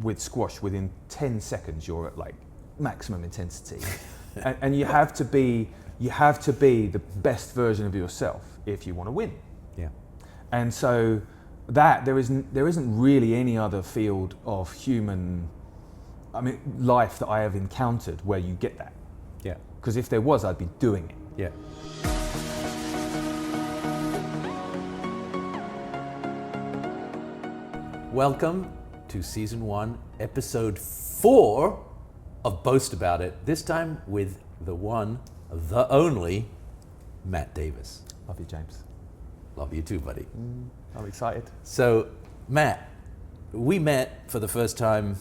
with squash, within 10 seconds, you're at like maximum intensity. and you have to be the best version of yourself if you want to win. Yeah. And so that there isn't really any other field of life that I have encountered where you get that. Yeah. Because if there was, I'd be doing it. Yeah. Welcome to season 1, episode 4 of Boast About It. This time with the one, the only, Matt Davis. Love you, James. Love you too, buddy. I'm excited. So, Matt, we met for the first time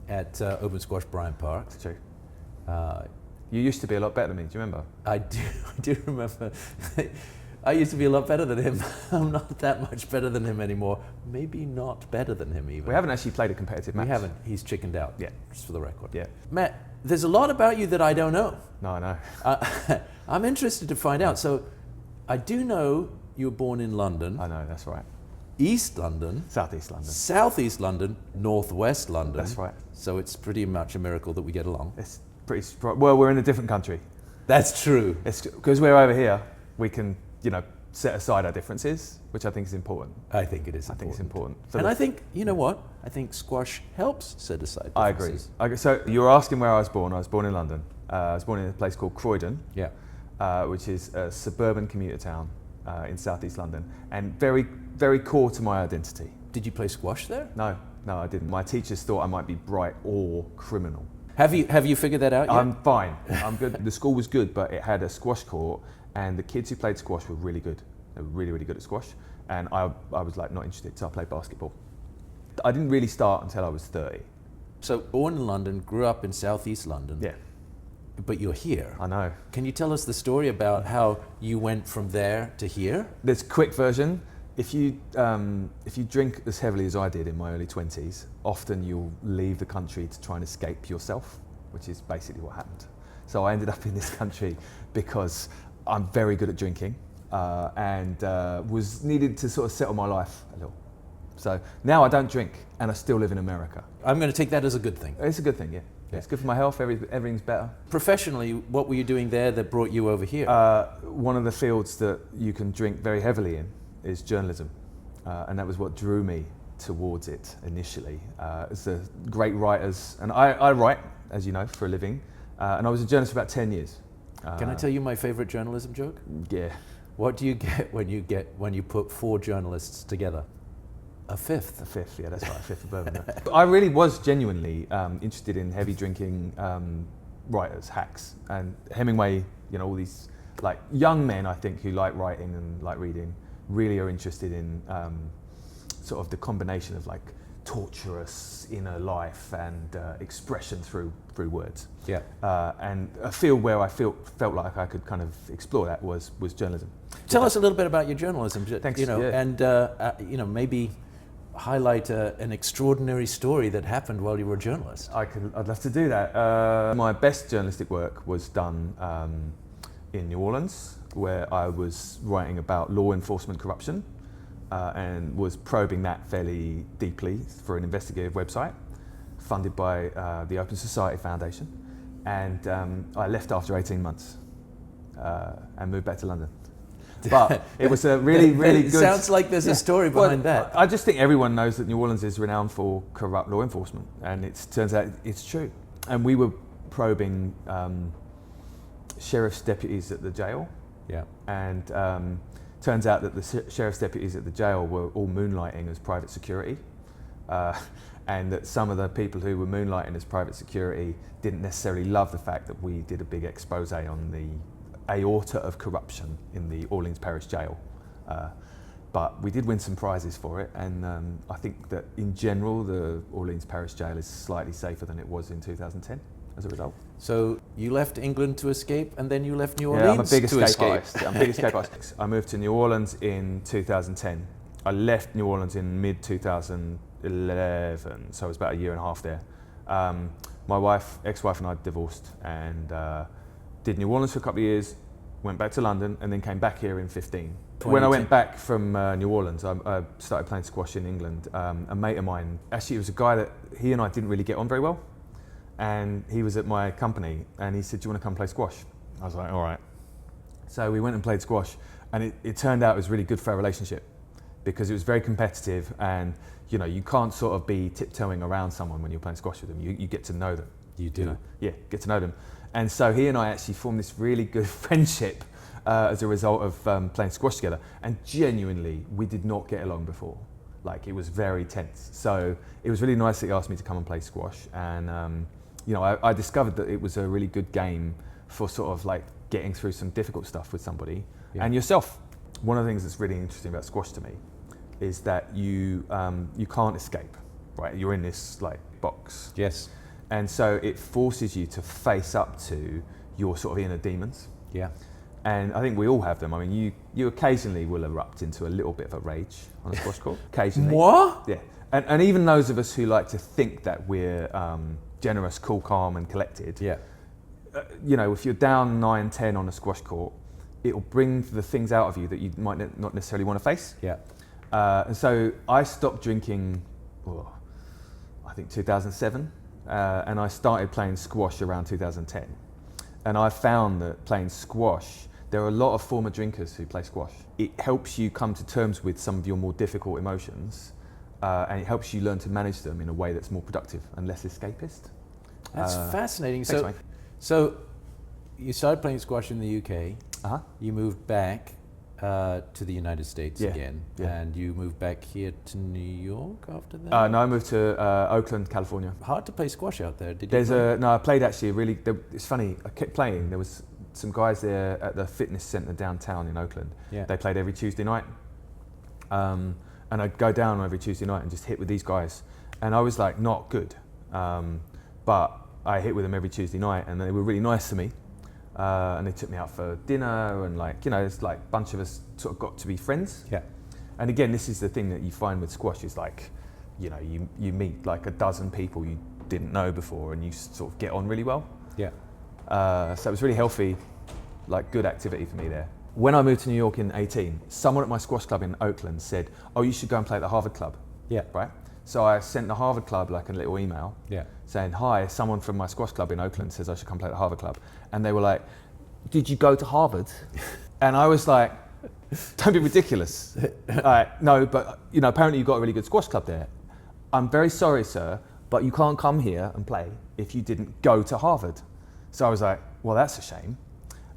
at Open Squash Bryant Park. It's true. You used to be a lot better than me, do you remember? I do remember. I used to be a lot better than him. I'm not that much better than him anymore. Maybe not better than him even. We haven't actually played a competitive match. We haven't. He's chickened out. Yeah. Just for the record. Yeah. Matt, there's a lot about you that I don't know. No, I know. I'm interested to find out. So, I do know you were born in London. I know, that's right. East London. Southeast London. Southeast London. Northwest London. That's right. So it's pretty much a miracle that we get along. It's well, we're in a different country. That's true. Because we're over here, we can, set aside our differences, which I think is important. I think it is. I think it's important. And I think, you know what? I think squash helps set aside differences. I agree. So you were asking where I was born. I was born in London. I was born in a place called Croydon, which is a suburban commuter town in southeast London, and very, very core to my identity. Did you play squash there? No, I didn't. My teachers thought I might be bright or criminal. Have you figured that out yet? I'm fine. I'm good. The school was good, but it had a squash court, and the kids who played squash were really good. They were really, really good at squash, and I was like not interested, so I played basketball. I didn't really start until I was 30. So born in London, grew up in southeast London. Yeah. But you're here. I know. Can you tell us the story about how you went from there to here? There's a quick version. If you drink as heavily as I did in my early 20s, often you'll leave the country to try and escape yourself, which is basically what happened. So I ended up in this country because I'm very good at drinking and was needed to sort of settle my life a little. So now I don't drink and I still live in America. I'm going to take that as a good thing. It's a good thing, yeah. It's good for my health, everything's better. Professionally, what were you doing there that brought you over here? One of the fields that you can drink very heavily in is journalism, and that was what drew me towards it initially. It's the great writers, and I write, as you know, for a living, and I was a journalist for about 10 years. Can I tell you my favorite journalism joke? Yeah. What do you get when you put 4 journalists together? A fifth. A fifth, yeah, that's right, a fifth of bourbon. But I really was genuinely interested in heavy drinking writers, hacks, and Hemingway, all these like young men, I think, who like writing and like reading, really are interested in sort of the combination of like torturous inner life and expression through words. Yeah. And a field where I felt like I could kind of explore that was journalism. Tell us a little bit about your journalism. Thanks. And maybe highlight an extraordinary story that happened while you were a journalist. I'd love to do that. My best journalistic work was done in New Orleans, where I was writing about law enforcement corruption and was probing that fairly deeply for an investigative website funded by the Open Society Foundation. And I left after 18 months and moved back to London. But it was a really, really good... Sounds like there's a story behind that. I just think everyone knows that New Orleans is renowned for corrupt law enforcement, and it turns out it's true. And we were probing sheriff's deputies at the jail. Yeah. And turns out that the sheriff's deputies at the jail were all moonlighting as private security. And that some of the people who were moonlighting as private security didn't necessarily love the fact that we did a big expose on the aorta of corruption in the Orleans Parish Jail. But we did win some prizes for it, and I think that in general the Orleans Parish Jail is slightly safer than it was in 2010 as a result. So you left England to escape, and then you left New Orleans I'm a big to escape escape. artist. I'm a big escape artist. I moved to New Orleans in 2010. I left New Orleans in mid-2011, so I was about a year and a half there. My ex-wife and I divorced, and did New Orleans for a couple of years, went back to London, and then came back here in 15 When I went back from New Orleans, I started playing squash in England. A mate of mine, actually it was a guy that he and I didn't really get on very well. And he was at my company and he said, do you want to come play squash? I was like, all right. So we went and played squash, and it turned out it was really good for our relationship because it was very competitive, and you know, you can't sort of be tiptoeing around someone when you're playing squash with them. You get to know them. You do. You know? Yeah, get to know them. And so he and I actually formed this really good friendship as a result of playing squash together. And genuinely, we did not get along before. Like, it was very tense. So it was really nice that he asked me to come and play squash. And you know, I discovered that it was a really good game for sort of like getting through some difficult stuff with somebody and yourself. One of the things that's really interesting about squash to me is that you can't escape, right? You're in this like box. Yes. And so it forces you to face up to your sort of inner demons. Yeah. And I think we all have them. I mean, you occasionally will erupt into a little bit of a rage on a squash court. Occasionally. What? Yeah. And even those of us who like to think that we're generous, cool, calm, and collected. Yeah. You know, if you're down 9-10 on a squash court, it'll bring the things out of you that you might not necessarily want to face. Yeah. And so I stopped drinking, I think 2007, and I started playing squash around 2010. And I found that playing squash, there are a lot of former drinkers who play squash. It helps you come to terms with some of your more difficult emotions, and it helps you learn to manage them in a way that's more productive and less escapist. That's fascinating. Thanks, So, mate. so you started playing squash in the UK. Uh-huh. You moved back to the United States again, yeah. and you moved back here to New York after that? No, I moved to Oakland, California. Hard to play squash out there. I played actually it's funny, I kept playing. There was some guys there at the fitness center downtown in Oakland. Yeah. They played every Tuesday night. And I'd go down every Tuesday night and just hit with these guys. And I was like, not good. But I hit with them every Tuesday night, and they were really nice to me. And they took me out for dinner, and like, you know, it's like a bunch of us sort of got to be friends. Yeah. And again, this is the thing that you find with squash is like, you know, you meet like a dozen people you didn't know before, and you sort of get on really well. Yeah. So it was really healthy, like good activity for me there. When I moved to New York in 18, someone at my squash club in Oakland said, oh, you should go and play at the Harvard Club. Yeah. Right? So I sent the Harvard Club like a little email saying, hi, someone from my squash club in Oakland says I should come play at the Harvard Club. And they were like, did you go to Harvard? And I was like, don't be ridiculous. No, but you know, apparently you've got a really good squash club there. I'm very sorry, sir, but you can't come here and play if you didn't go to Harvard. So I was like, well, that's a shame.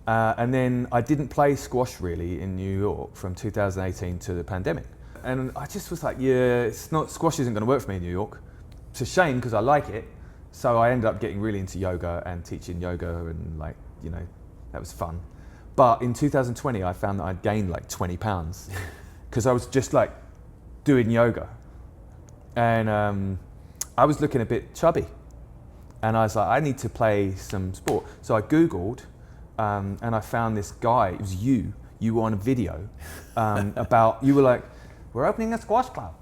And then I didn't play squash really in New York from 2018 to the pandemic. And I just was like, yeah, squash isn't going to work for me in New York. It's a shame because I like it. So I ended up getting really into yoga and teaching yoga, and like, you know, that was fun. But in 2020, I found that I'd gained like 20 pounds because I was just like doing yoga. And I was looking a bit chubby. And I was like, I need to play some sport. So I Googled and I found this guy, it was you were on a video you were like, we're opening a squash club.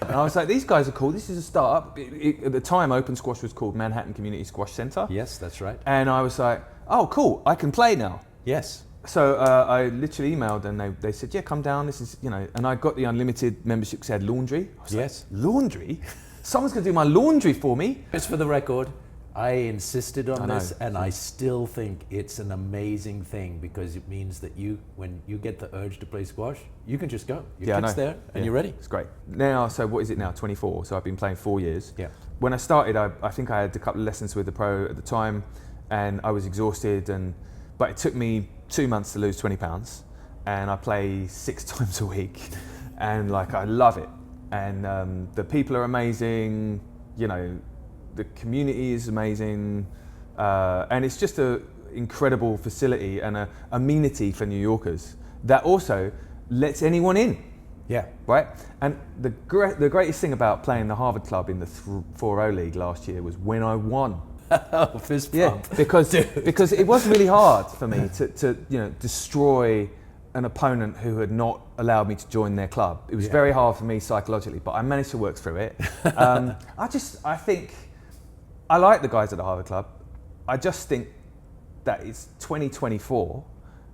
And I was like, these guys are cool, this is a startup. At the time, Open Squash was called Manhattan Community Squash Center. Yes, that's right. And I was like, oh, cool, I can play now. Yes. So I literally emailed and they said, yeah, come down, this is, you know, and I got the unlimited membership because they had laundry. I was Yes. like, laundry? Someone's going to do my laundry for me? Just for the record, I insisted on I this, know. and I still think it's an amazing thing because it means that when you get the urge to play squash, you can just go. Your kit's there and you're ready. It's great. Now, so what is it now, 24? So I've been playing 4 years. Yeah. When I started, I think I had a couple of lessons with the pro at the time, and I was exhausted, but it took me 2 months to lose 20 pounds, and I play 6 times a week, and like I love it. And the people are amazing, you know, the community is amazing, and it's just an incredible facility and an amenity for New Yorkers that also lets anyone in. Yeah. Right? And the greatest thing about playing the Harvard Club in the 4-0 league last year was when I won. Oh, fist bump. Yeah, because it was really hard for me to you know, destroy an opponent who had not allowed me to join their club. It was very hard for me psychologically, but I managed to work through it. I think I like the guys at the Harvard Club. I just think that it's 2024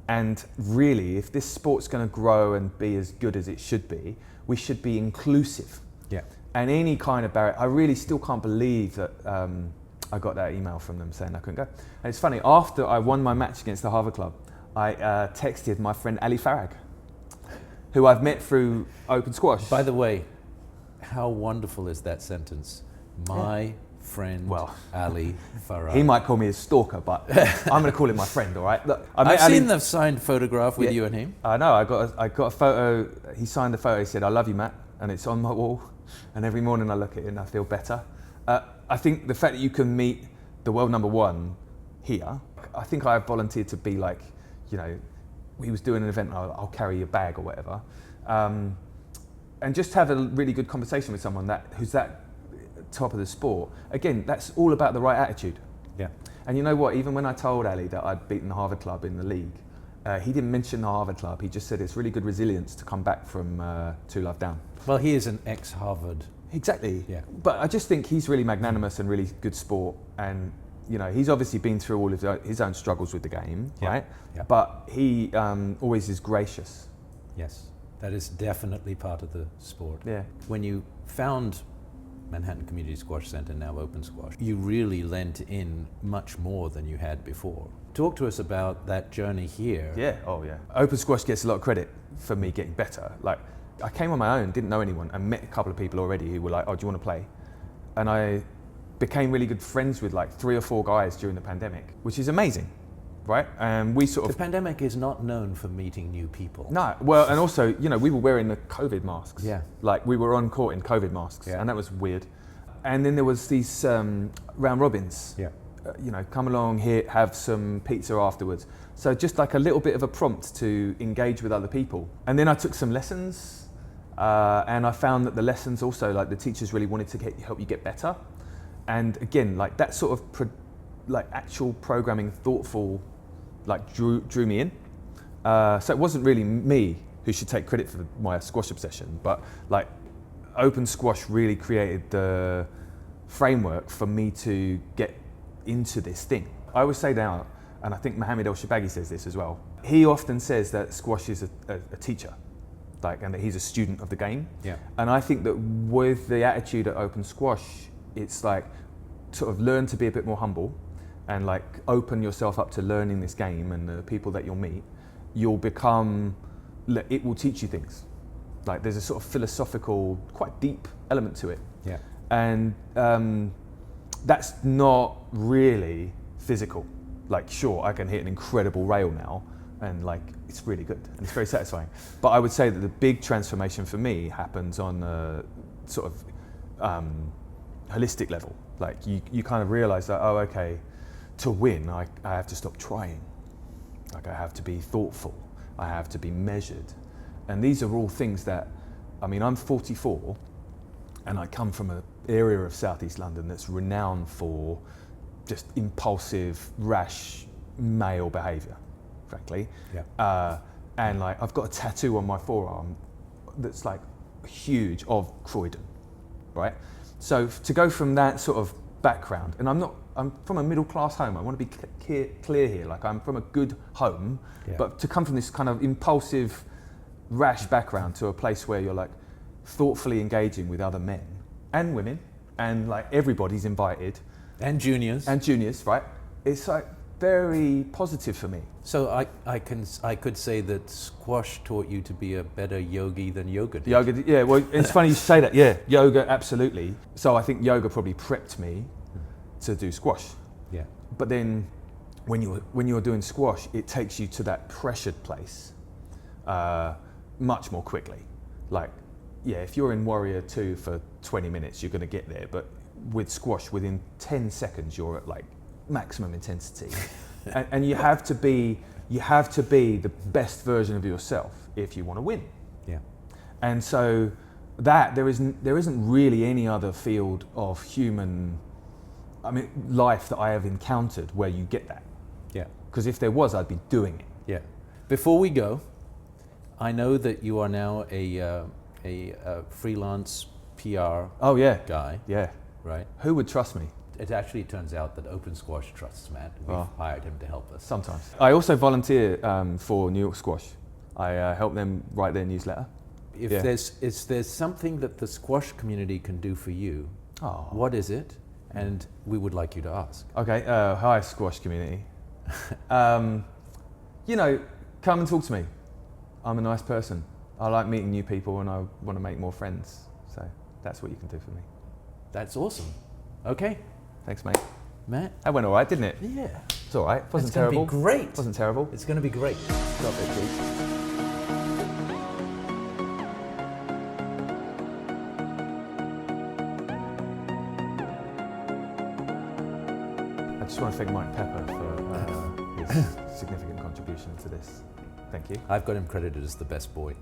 And really, if this sport's going to grow and be as good as it should be, we should be inclusive. Yeah. And any kind of barrier, I really still can't believe that I got that email from them saying I couldn't go. And it's funny, after I won my match against the Harvard Club, I texted my friend Ali Farag, who I've met through Open Squash. By the way, how wonderful is that sentence? My friend Ali Farag. He might call me a stalker, but I'm going to call him my friend, all right? Look, I've seen the signed photograph with you and him. I know, I got a photo, he signed a photo, he said, "I love you, Matt," and it's on my wall, and every morning I look at it and I feel better. I think the fact that you can meet the world number one here, I think I volunteered to be like, you know, he was doing an event, I'll carry your bag or whatever, and just have a really good conversation with someone who's that top of the sport. Again, that's all about the right attitude. Yeah. And you know what, even when I told Ali that I'd beaten the Harvard Club in the league, he didn't mention the Harvard Club, he just said it's really good resilience to come back from 2-love down. Well, he is an ex-Harvard. Exactly. Yeah. But I just think he's really magnanimous and really good sport, and you know, he's obviously been through all of his own struggles with the game, right? Yeah. But he always is gracious. Yes, that is definitely part of the sport. Yeah. When you found Manhattan Community Squash Center, now Open Squash, you really lent in much more than you had before. Talk to us about that journey here. Yeah, oh yeah. Open Squash gets a lot of credit for me getting better. Like, I came on my own, didn't know anyone, and met a couple of people already who were like, "Oh, do you want to play?" And I became really good friends with like 3 or 4 guys during the pandemic, which is amazing, right? And we sort The of... pandemic is not known for meeting new people. No, well, and also, you know, we were wearing the COVID masks. Yeah. Like, we were on court in COVID masks, Yeah. and that was weird. And then there was these round robins. Yeah. You know, come along here, have some pizza afterwards. So just like a little bit of a prompt to engage with other people. And then I took some lessons, and I found that the lessons also, like, the teachers really wanted to help you get better. And again, like, that sort of like actual programming, thoughtful, like drew me in. So it wasn't really me who should take credit for my squash obsession, but like Open Squash really created the framework for me to get into this thing. I always say now, and I think Mohammed El-Shabaghi says this as well, he often says that squash is a teacher, like, and that he's a student of the game. Yeah. And I think that with the attitude at Open Squash, it's like sort of learn to be a bit more humble and like open yourself up to learning this game and the people that you'll meet. You'll become, it will teach you things. Like, there's a sort of philosophical, quite deep element to it. Yeah. And that's not really physical. Like, sure, I can hit an incredible rail now, and like, it's really good and it's very satisfying. But I would say that the big transformation for me happens on a sort of holistic level. Like, you kind of realize that, oh, okay, to win, I have to stop trying. Like, I have to be thoughtful, I have to be measured. And these are all things that, I mean, I'm 44, and I come from an area of Southeast London that's renowned for just impulsive, rash male behaviour, frankly. Yeah. And like, I've got a tattoo on my forearm that's like huge of Croydon, right? So to go from that sort of background, and I'm from a middle class home, I want to be clear here, like, I'm from a good home, Yeah. but to come from this kind of impulsive, rash background to a place where you're like thoughtfully engaging with other men and women, and like everybody's invited. And juniors. And juniors, right? It's like very positive for me. So I could say that squash taught you to be a better yogi than yoga did. Yoga, yeah, well, it's funny you say that, yeah, yoga, absolutely. So I think yoga probably prepped me to do squash. Yeah. But then when you're doing squash, it takes you to that pressured place much more quickly. Like, yeah, if you're in Warrior 2 for 20 minutes, you're going to get there. But with squash, within 10 seconds, you're at like maximum intensity. and you have to be the best version of yourself if you want to win. Yeah. And so that there isn't really any other field of human, I mean, life that I have encountered where you get that. Yeah. Because if there was, I'd be doing it. Yeah. Before we go, I know that you are now a freelance PR Oh yeah, guy, yeah. right? Who would trust me it actually turns out that Open Squash trusts Matt. We've hired him to help us. Sometimes. I also volunteer for New York Squash. I help them write their newsletter. If there's something that the squash community can do for you, Oh. what is it? And we would like you to ask. Okay, hi squash community. You know, come and talk to me. I'm a nice person. I like meeting new people and I want to make more friends. So that's what you can do for me. That's awesome. Okay, Thanks, mate. Matt. That went all right, didn't it? Yeah. It's all right. Wasn't It's gonna terrible. be great. Wasn't terrible. It's going to be great. Got a bit of cheese. I just want to thank Mike Pepper for his significant contribution to this. Thank you. I've got him credited as the best boy.